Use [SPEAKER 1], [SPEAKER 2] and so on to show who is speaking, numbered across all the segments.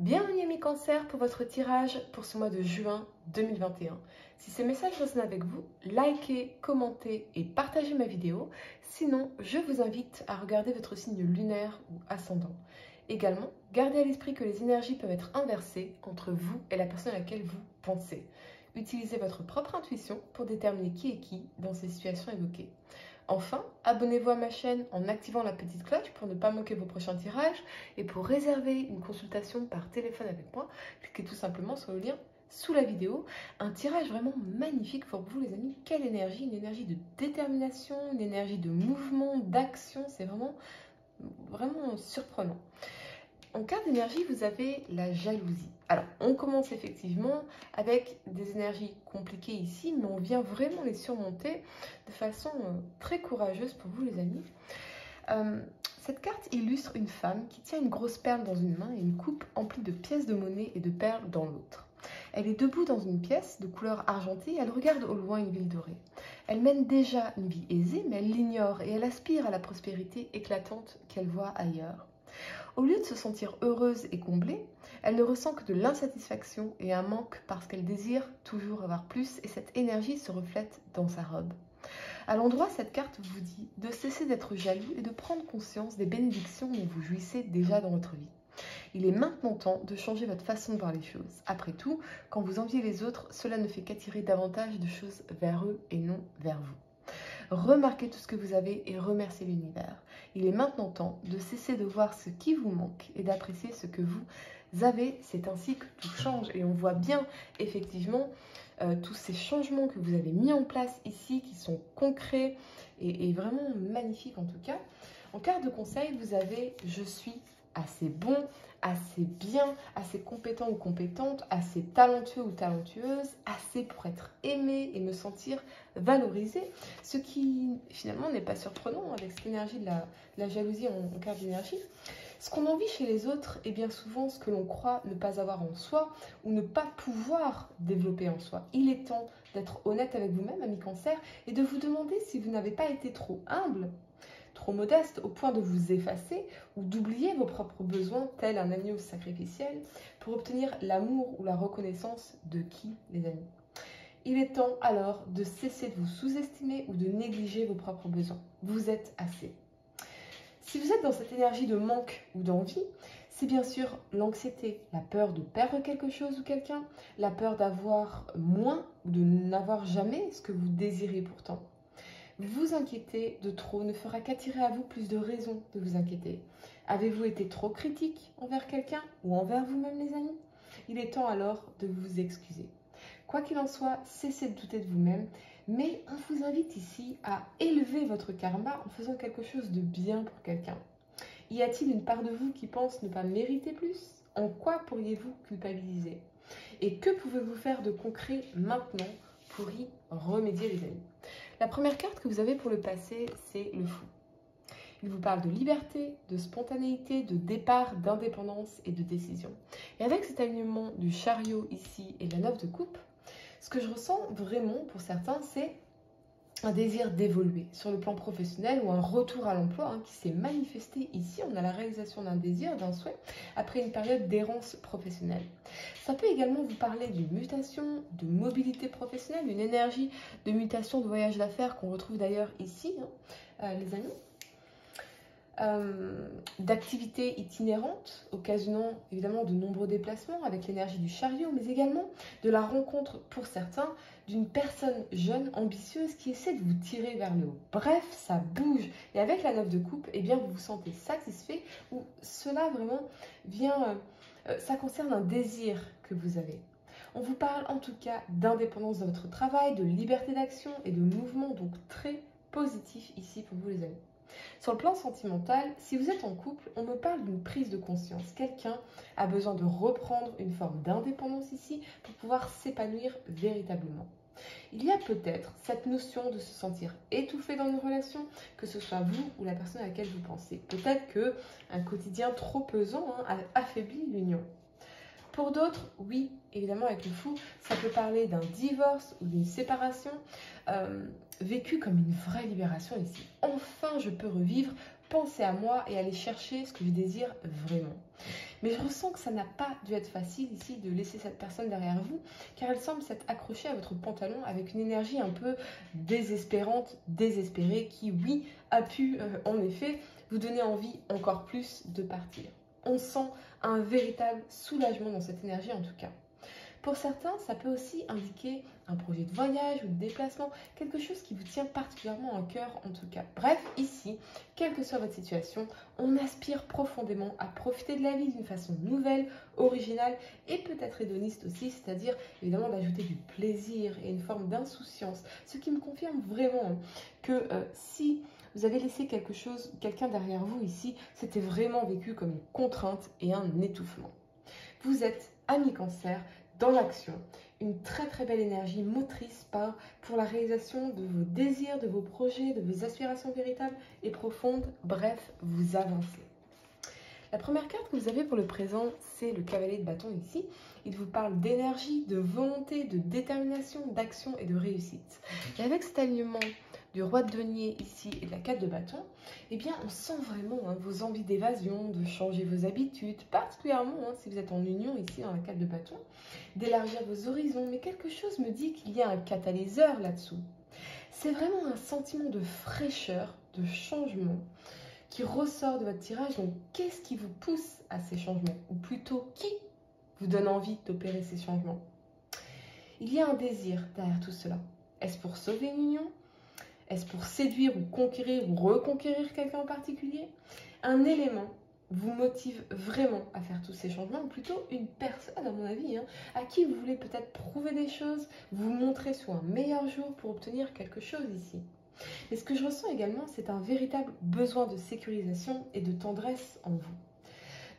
[SPEAKER 1] Bienvenue amis Cancer pour votre tirage pour ce mois de juin 2021. Si ce message résonne avec vous, likez, commentez et partagez ma vidéo. Sinon, je vous invite à regarder votre signe lunaire ou ascendant. Également, gardez à l'esprit que les énergies peuvent être inversées entre vous et la personne à laquelle vous pensez. Utilisez votre propre intuition pour déterminer qui est qui dans ces situations évoquées. Enfin, abonnez-vous à ma chaîne en activant la petite cloche pour ne pas manquer vos prochains tirages. Et pour réserver une consultation par téléphone avec moi, cliquez tout simplement sur le lien sous la vidéo. Un tirage vraiment magnifique pour vous les amis. Quelle énergie, une énergie de détermination, une énergie de mouvement, d'action. C'est vraiment surprenant. En carte d'énergie, vous avez la jalousie. Alors, on commence effectivement avec des énergies compliquées ici, mais on vient vraiment les surmonter de façon très courageuse pour vous les amis. Cette carte illustre une femme qui tient une grosse perle dans une main et une coupe emplie de pièces de monnaie et de perles dans l'autre. Elle est debout dans une pièce de couleur argentée et elle regarde au loin une ville dorée. Elle mène déjà une vie aisée, mais elle l'ignore et elle aspire à la prospérité éclatante qu'elle voit ailleurs. Au lieu de se sentir heureuse et comblée, elle ne ressent que de l'insatisfaction et un manque parce qu'elle désire toujours avoir plus et cette énergie se reflète dans sa robe. À l'endroit, cette carte vous dit de cesser d'être jaloux et de prendre conscience des bénédictions dont vous jouissez déjà dans votre vie. Il est maintenant temps de changer votre façon de voir les choses. Après tout, quand vous enviez les autres, cela ne fait qu'attirer davantage de choses vers eux et non vers vous. Remarquez tout ce que vous avez et remerciez l'univers. Il est maintenant temps de cesser de voir ce qui vous manque et d'apprécier ce que vous avez. C'est ainsi que tout change et on voit bien effectivement tous ces changements que vous avez mis en place ici qui sont concrets et vraiment magnifiques en tout cas. En carte de conseil, vous avez « Je suis assez bon », assez bien, assez compétent ou compétente, assez talentueux ou talentueuse, assez pour être aimé et me sentir valorisé, ce qui finalement n'est pas surprenant avec cette énergie de la jalousie en carte d'énergie. Ce qu'on envie chez les autres est bien souvent ce que l'on croit ne pas avoir en soi ou ne pas pouvoir développer en soi. Il est temps d'être honnête avec vous-même, ami Cancer, et de vous demander si vous n'avez pas été trop humble, trop modeste au point de vous effacer ou d'oublier vos propres besoins tel un agneau sacrificiel pour obtenir l'amour ou la reconnaissance de qui, les amis? Il est temps alors de cesser de vous sous-estimer ou de négliger vos propres besoins. Vous êtes assez. Si vous êtes dans cette énergie de manque ou d'envie, c'est bien sûr l'anxiété, la peur de perdre quelque chose ou quelqu'un, la peur d'avoir moins ou de n'avoir jamais ce que vous désirez pourtant. Vous inquiéter de trop ne fera qu'attirer à vous plus de raisons de vous inquiéter. Avez-vous été trop critique envers quelqu'un ou envers vous-même les amis? Il est temps alors de vous excuser. Quoi qu'il en soit, cessez de douter de vous-même, mais on vous invite ici à élever votre karma en faisant quelque chose de bien pour quelqu'un. Y a-t-il une part de vous qui pense ne pas mériter plus? En quoi pourriez-vous culpabiliser? Et que pouvez-vous faire de concret maintenant pour y remédier les amis? La première carte que vous avez pour le passé, c'est le fou. Il vous parle de liberté, de spontanéité, de départ, d'indépendance et de décision. Et avec cet alignement du chariot ici et la 9 de coupe, ce que je ressens vraiment pour certains, c'est un désir d'évoluer sur le plan professionnel ou un retour à l'emploi qui s'est manifesté ici. On a la réalisation d'un désir, d'un souhait, après une période d'errance professionnelle. Ça peut également vous parler d'une mutation, de mobilité professionnelle, une énergie de mutation, de voyage d'affaires qu'on retrouve d'ailleurs ici, les amis. D'activités itinérantes, occasionnant évidemment de nombreux déplacements avec l'énergie du chariot, mais également de la rencontre pour certains d'une personne jeune, ambitieuse qui essaie de vous tirer vers le haut. Bref, ça bouge. Et avec la 9 de coupe, eh bien, vous vous sentez satisfait ou cela vraiment vient, ça concerne un désir que vous avez. On vous parle en tout cas d'indépendance de votre travail, de liberté d'action et de mouvement, donc très positif ici pour vous les amis. Sur le plan sentimental, si vous êtes en couple, on me parle d'une prise de conscience. Quelqu'un a besoin de reprendre une forme d'indépendance ici pour pouvoir s'épanouir véritablement. Il y a peut-être cette notion de se sentir étouffé dans une relation, que ce soit vous ou la personne à laquelle vous pensez. Peut-être qu'un quotidien trop pesant affaiblit l'union. Pour d'autres, oui, évidemment avec le fou, ça peut parler d'un divorce ou d'une séparation vécue comme une vraie libération ici. Enfin, je peux revivre penser à moi et aller chercher ce que je désire vraiment. Mais je ressens que ça n'a pas dû être facile ici de laisser cette personne derrière vous, car elle semble s'être accrochée à votre pantalon avec une énergie un peu désespérante, désespérée, qui, oui, a pu en effet vous donner envie encore plus de partir. On sent un véritable soulagement dans cette énergie en tout cas. Pour certains, ça peut aussi indiquer un projet de voyage ou de déplacement, quelque chose qui vous tient particulièrement à cœur en tout cas. Bref, ici, quelle que soit votre situation, on aspire profondément à profiter de la vie d'une façon nouvelle, originale et peut-être hédoniste aussi, c'est-à-dire évidemment d'ajouter du plaisir et une forme d'insouciance, ce qui me confirme vraiment que si vous avez laissé quelqu'un derrière vous ici, c'était vraiment vécu comme une contrainte et un étouffement. Vous êtes ami Cancer, dans l'action, une très très belle énergie motrice pour la réalisation de vos désirs, de vos projets, de vos aspirations véritables et profondes. Bref, vous avancez. La première carte que vous avez pour le présent, c'est le cavalier de bâton ici. Il vous parle d'énergie, de volonté, de détermination, d'action et de réussite. Et avec cet alignement du roi de denier ici et de la 4 de bâton, eh bien on sent vraiment vos envies d'évasion, de changer vos habitudes, particulièrement si vous êtes en union ici dans la 4 de bâton, d'élargir vos horizons, mais quelque chose me dit qu'il y a un catalyseur là-dessous. C'est vraiment un sentiment de fraîcheur, de changement qui ressort de votre tirage. Donc qu'est-ce qui vous pousse à ces changements? Ou plutôt qui vous donne envie d'opérer ces changements? Il y a un désir derrière tout cela. Est-ce pour sauver une union? Est-ce pour séduire ou conquérir ou reconquérir quelqu'un en particulier? Un élément vous motive vraiment à faire tous ces changements, ou plutôt une personne, à mon avis, à qui vous voulez peut-être prouver des choses, vous montrer sur un meilleur jour pour obtenir quelque chose ici. Mais ce que je ressens également, c'est un véritable besoin de sécurisation et de tendresse en vous.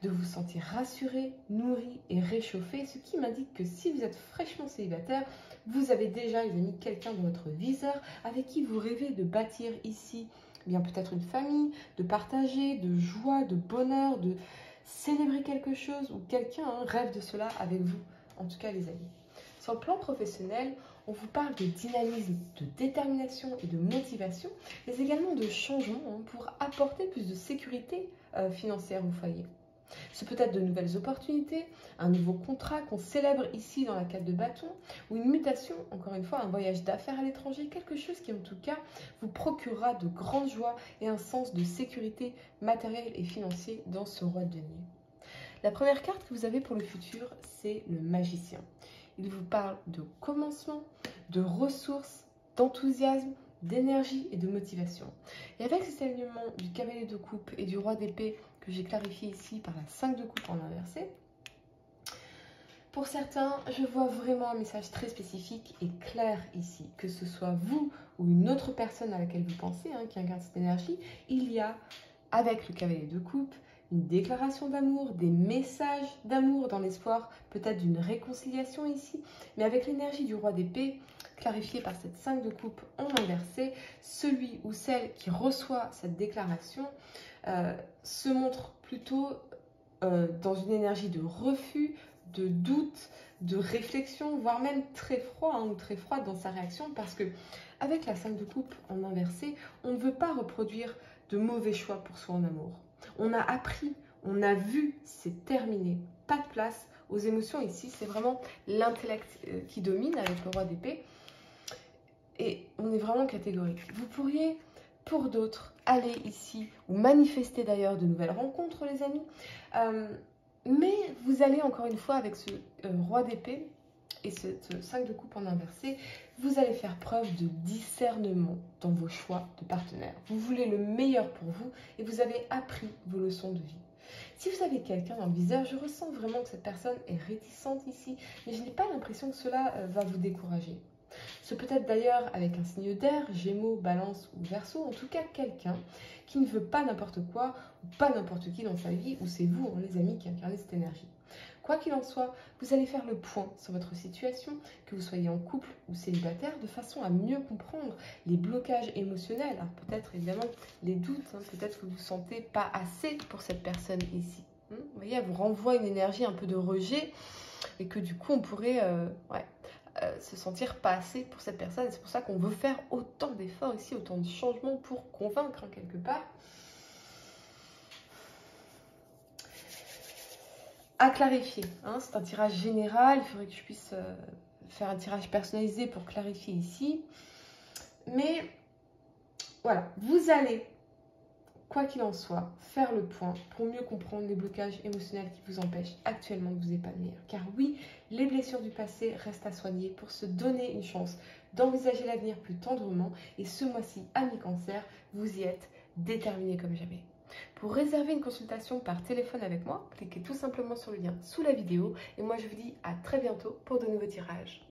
[SPEAKER 1] De vous sentir rassuré, nourri et réchauffé, ce qui m'indique que si vous êtes fraîchement célibataire, vous avez déjà, les amis, quelqu'un dans votre viseur avec qui vous rêvez de bâtir ici, bien peut-être une famille, de partager, de joie, de bonheur, de célébrer quelque chose, ou quelqu'un rêve de cela avec vous, en tout cas les amis. Sur le plan professionnel, on vous parle de dynamisme, de détermination et de motivation, mais également de changement pour apporter plus de sécurité financière au foyer. Ce peut être de nouvelles opportunités, un nouveau contrat qu'on célèbre ici dans la 4 de bâton, ou une mutation, encore une fois, un voyage d'affaires à l'étranger, quelque chose qui en tout cas vous procurera de grandes joies et un sens de sécurité matérielle et financier dans ce roi de denier. La première carte que vous avez pour le futur, c'est le magicien. Il vous parle de commencement, de ressources, d'enthousiasme, d'énergie et de motivation. Et avec cet alignement du cavalier de coupe et du roi d'épée que j'ai clarifié ici par la 5 de coupe en inversé, pour certains, je vois vraiment un message très spécifique et clair ici. Que ce soit vous ou une autre personne à laquelle vous pensez qui incarne cette énergie, il y a, avec le cavalier de coupe, une déclaration d'amour, des messages d'amour dans l'espoir peut-être d'une réconciliation ici, mais avec l'énergie du roi d'épée, clarifiée par cette 5 de coupe en inversé, celui ou celle qui reçoit cette déclaration se montre plutôt dans une énergie de refus, de doute, de réflexion, voire même très froid ou très froide dans sa réaction, parce que avec la 5 de coupe en inversé, on ne veut pas reproduire de mauvais choix pour soi en amour. On a appris, on a vu, c'est terminé. Pas de place aux émotions ici, c'est vraiment l'intellect qui domine avec le roi d'épée. Et on est vraiment catégorique. Vous pourriez, pour d'autres, aller ici, ou manifester d'ailleurs de nouvelles rencontres, les amis. Mais vous allez encore une fois avec ce roi d'épée et ce 5 de coupe en inversé, vous allez faire preuve de discernement dans vos choix de partenaire. Vous voulez le meilleur pour vous et vous avez appris vos leçons de vie. Si vous avez quelqu'un dans le viseur, je ressens vraiment que cette personne est réticente ici, mais je n'ai pas l'impression que cela va vous décourager. Ce peut être d'ailleurs avec un signe d'air, Gémeaux, Balance ou Verseau, en tout cas quelqu'un qui ne veut pas n'importe quoi ou pas n'importe qui dans sa vie, ou c'est vous, les amis, qui incarnez cette énergie. Quoi qu'il en soit, vous allez faire le point sur votre situation, que vous soyez en couple ou célibataire, de façon à mieux comprendre les blocages émotionnels. Alors peut-être évidemment les doutes, peut-être que vous ne vous sentez pas assez pour cette personne ici. Vous voyez, elle vous renvoie une énergie un peu de rejet et que du coup on pourrait se sentir pas assez pour cette personne. C'est pour ça qu'on veut faire autant d'efforts ici, autant de changements pour convaincre quelque part. à clarifier. Hein. C'est un tirage général, il faudrait que je puisse faire un tirage personnalisé pour clarifier ici. Mais voilà, vous allez, quoi qu'il en soit, faire le point pour mieux comprendre les blocages émotionnels qui vous empêchent actuellement de vous épanouir. Car oui, les blessures du passé restent à soigner pour se donner une chance d'envisager l'avenir plus tendrement. Et ce mois-ci, amis cancer, vous y êtes déterminés comme jamais. Pour réserver une consultation par téléphone avec moi, cliquez tout simplement sur le lien sous la vidéo. Et moi, je vous dis à très bientôt pour de nouveaux tirages.